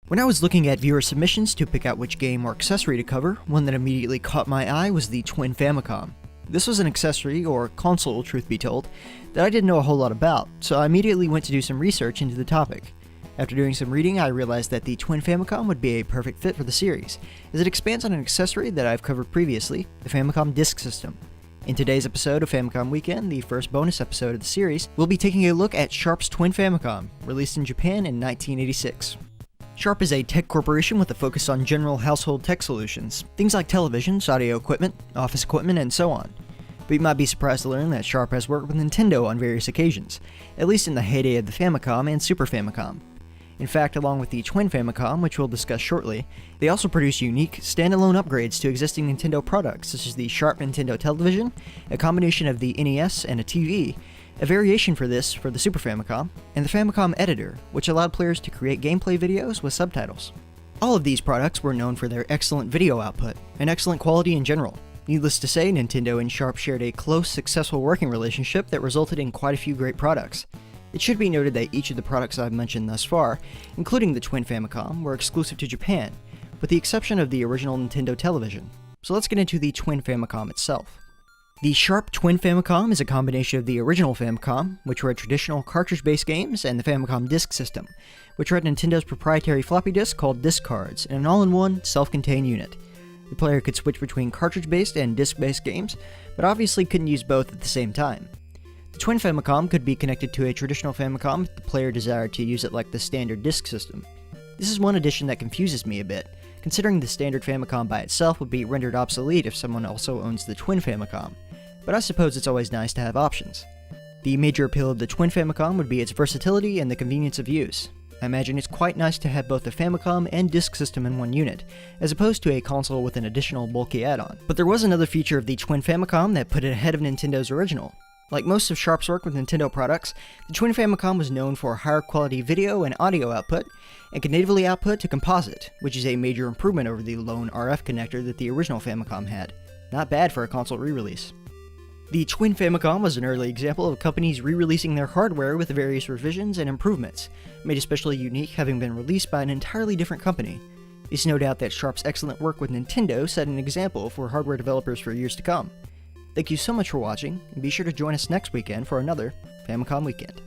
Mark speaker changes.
Speaker 1: When I was looking at viewer submissions to pick out which game or accessory to cover, one that immediately caught my eye was the Twin Famicom. This was an accessory, or console truth be told, that I didn't know a whole lot about, so I immediately went to do some research into the topic. After doing some reading, I realized that the Twin Famicom would be a perfect fit for the series, as it expands on an accessory that I've covered previously, the Famicom Disk System. In today's episode of Famicom Weekend, the first bonus episode of the series, we'll be taking a look at Sharp's Twin Famicom, released in Japan in 1986. Sharp is a tech corporation with a focus on general household tech solutions, things like televisions, audio equipment, office equipment, and so on. But you might be surprised to learn that Sharp has worked with Nintendo on various occasions, at least in the heyday of the Famicom and Super Famicom. In fact, along with the Twin Famicom, which we'll discuss shortly, they also produce unique, standalone upgrades to existing Nintendo products such as the Sharp Nintendo Television, a combination of the NES and a TV, a variation for this for the Super Famicom, and the Famicom Editor, which allowed players to create gameplay videos with subtitles. All of these products were known for their excellent video output, and excellent quality in general. Needless to say, Nintendo and Sharp shared a close, successful working relationship that resulted in quite a few great products. It should be noted that each of the products I've mentioned thus far, including the Twin Famicom, were exclusive to Japan, with the exception of the original Nintendo Television. So let's get into the Twin Famicom itself. The Sharp Twin Famicom is a combination of the original Famicom, which read traditional cartridge-based games, and the Famicom Disk System, which read Nintendo's proprietary floppy disk called disc cards in an all-in-one, self-contained unit. The player could switch between cartridge-based and disc-based games, but obviously couldn't use both at the same time. The Twin Famicom could be connected to a traditional Famicom if the player desired to use it like the standard disk system. This is one addition that confuses me a bit, considering the standard Famicom by itself would be rendered obsolete if someone also owns the Twin Famicom, but I suppose it's always nice to have options. The major appeal of the Twin Famicom would be its versatility and the convenience of use. I imagine it's quite nice to have both the Famicom and disk system in one unit, as opposed to a console with an additional bulky add-on. But there was another feature of the Twin Famicom that put it ahead of Nintendo's original. Like most of Sharp's work with Nintendo products, the Twin Famicom was known for higher quality video and audio output, and could natively output to composite, which is a major improvement over the lone RF connector that the original Famicom had. Not bad for a console re-release. The Twin Famicom was an early example of companies re-releasing their hardware with various revisions and improvements, made especially unique having been released by an entirely different company. It's no doubt that Sharp's excellent work with Nintendo set an example for hardware developers for years to come. Thank you so much for watching, and be sure to join us next weekend for another Famicom Weekend.